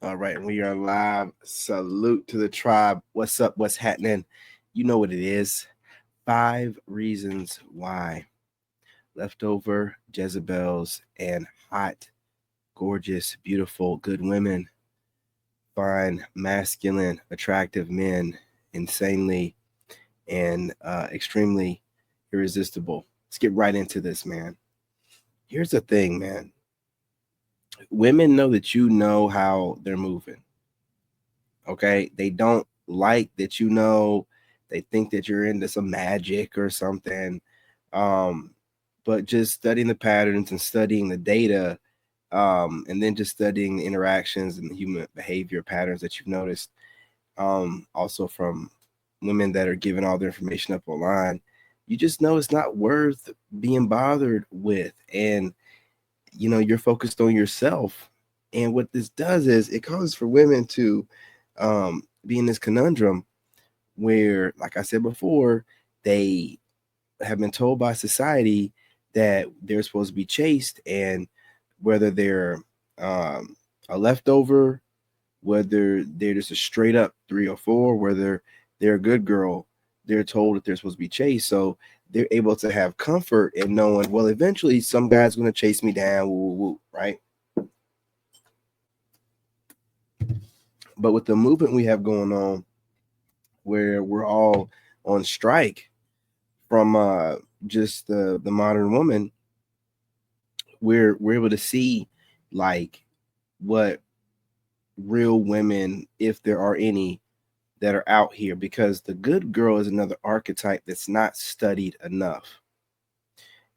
All right, and we are live. Salute to the tribe. What's up? What's happening? You know what it is. 5 reasons why leftover Jezebels and hot, gorgeous, beautiful, good women find masculine, attractive men insanely and extremely irresistible. Let's get right into this, man. Here's the thing, man. Women know that you know how they're moving. Okay, they don't like that they think that you're into some magic or something. um but just studying the patterns and studying the data, and then just studying the interactions and the human behavior patterns that you've noticed, also from women that are giving all their information up online, you just know it's not worth being bothered with. And you're focused on yourself. And what this does is it causes for women to be in this conundrum where, like I said before, they have been told by society that they're supposed to be chaste, and whether they're a leftover, whether they're just a straight up 3 or 4, whether they're a good girl, they're told that they're supposed to be chaste. So they're able to have comfort in knowing, well, eventually some guy's going to chase me down, woo, woo, woo, right? But with the movement we have going on, where we're all on strike from just the modern woman, we're able to see like what real women, if there are any, that are out here, because the good girl is another archetype that's not studied enough.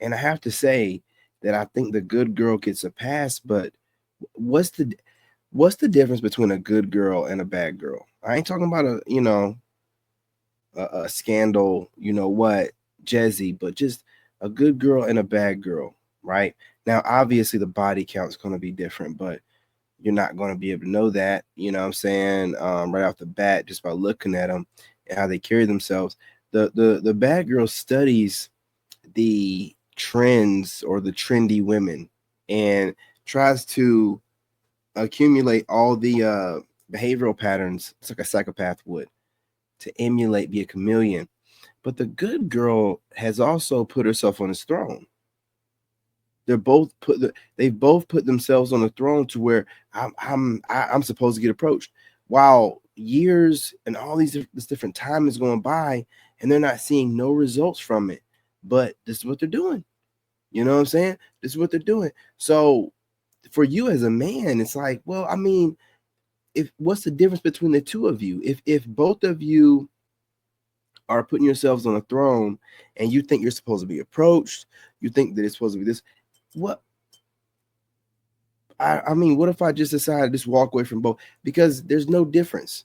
And I have to say that I think the good girl gets a pass, but what's the what's the difference between a good girl and a bad girl? I ain't talking about a scandal, what, Jezzy, but just a good girl and a bad girl, right? Now, obviously, the body count is going to be different, but you're not going to be able to know that, you know what I'm saying, right off the bat, just by looking at them and how they carry themselves. The bad girl studies the trends or the trendy women and tries to accumulate all the behavioral patterns. It's like a psychopath would, to emulate, be a chameleon. But the good girl has also put herself on his throne. They've both put themselves on the throne to where I'm supposed to get approached, while years and all this different time is going by, and they're not seeing no results from it. But this is what they're doing. You know what I'm saying? This is what they're doing. So for you as a man, it's like, well, I mean, if what's the difference between the two of you? If both of you are putting yourselves on a throne and you think you're supposed to be approached, you think that it's supposed to be this, what I mean, what if I just decided to just walk away from both? Because there's no difference.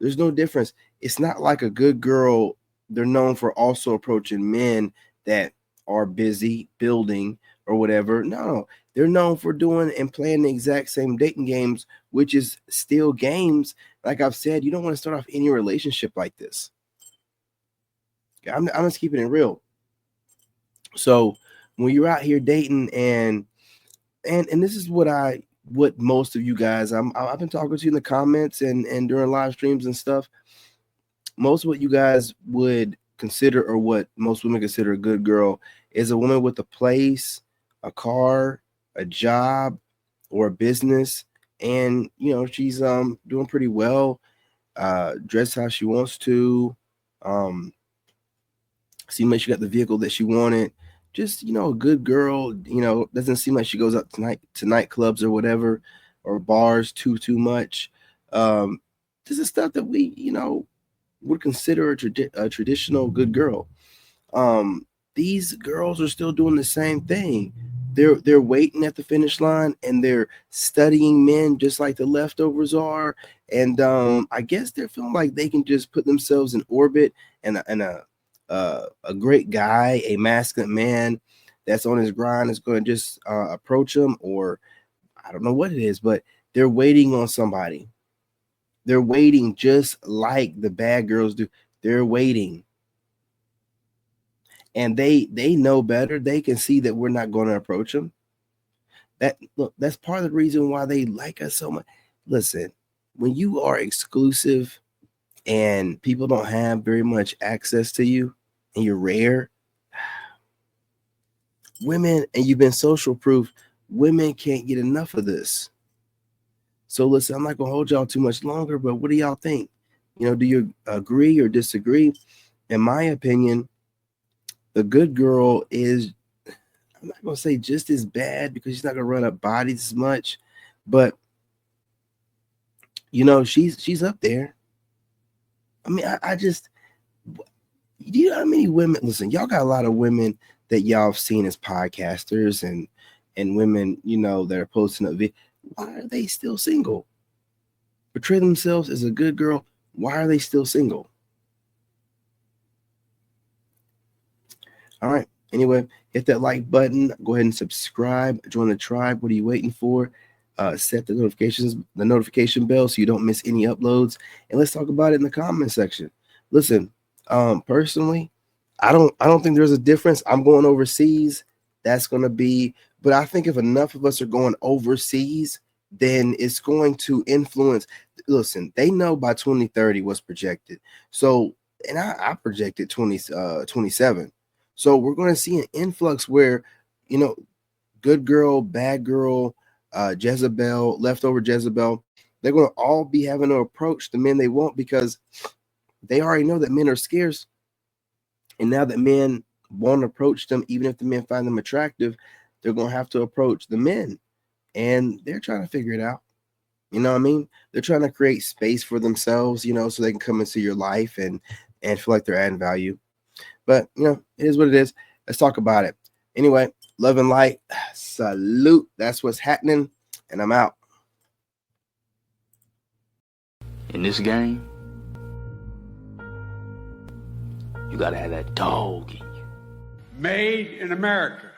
There's no difference. It's not like a good girl. They're known for also approaching men that are busy building or whatever. No, they're known for doing and playing the exact same dating games, which is still games. Like I've said, you don't want to start off any relationship like this. I'm just keeping it real. So when you're out here dating, and this is what most of you guys, I've been talking to you in the comments and during live streams and stuff. Most of what you guys would consider, or what most women consider a good girl, is a woman with a place, a car, a job, or a business, and she's doing pretty well, dress how she wants to, um seem like she got the vehicle that she wanted. Just a good girl. Doesn't seem like she goes out to nightclubs or whatever, or bars too much. Um, this is stuff that we would consider a traditional good girl. Um, these girls are still doing the same thing. They're waiting at the finish line, and they're studying men just like the leftovers are. And I guess they're feeling like they can just put themselves in orbit, and a great guy, a masculine man that's on his grind, is going to just approach them, or I don't know what it is, but they're waiting on somebody. They're waiting just like the bad girls do. They're waiting, and they know better. They can see that we're not going to approach them. That's part of the reason why they like us so much. Listen, when you are exclusive and people don't have very much access to you and you're rare, women, and you've been social proof, women can't get enough of this. So listen, I'm not gonna hold y'all too much longer, but what do y'all think? Do you agree or disagree? In my opinion, the good girl is, I'm not gonna say just as bad because she's not gonna run up bodies as much, but she's up there. I mean, I just, do you know how many women? Listen, y'all got a lot of women that y'all have seen as podcasters and women, that are posting up. Why are they still single? Portray themselves as a good girl. Why are they still single? All right. Anyway, hit that like button. Go ahead and subscribe. Join the tribe. What are you waiting for? Set the notification bell so you don't miss any uploads. And let's talk about it in the comment section. Listen, personally, I don't think there's a difference. I'm going overseas. That's going to be, but I think if enough of us are going overseas, then it's going to influence. Listen, they know by 2030 what's projected. So, and I projected 27. So we're going to see an influx where, good girl, bad girl, Jezebel, leftover Jezebel, they're going to all be having to approach the men they want because they already know that men are scarce. And now that men won't approach them, even if the men find them attractive, they're going to have to approach the men. And they're trying to figure it out. You know what I mean? They're trying to create space for themselves, so they can come into your life and feel like they're adding value. But, it is what it is. Let's talk about it. Anyway, love and light. Salute. That's what's happening. And I'm out. In this game, you gotta have that dog in you. Made in America.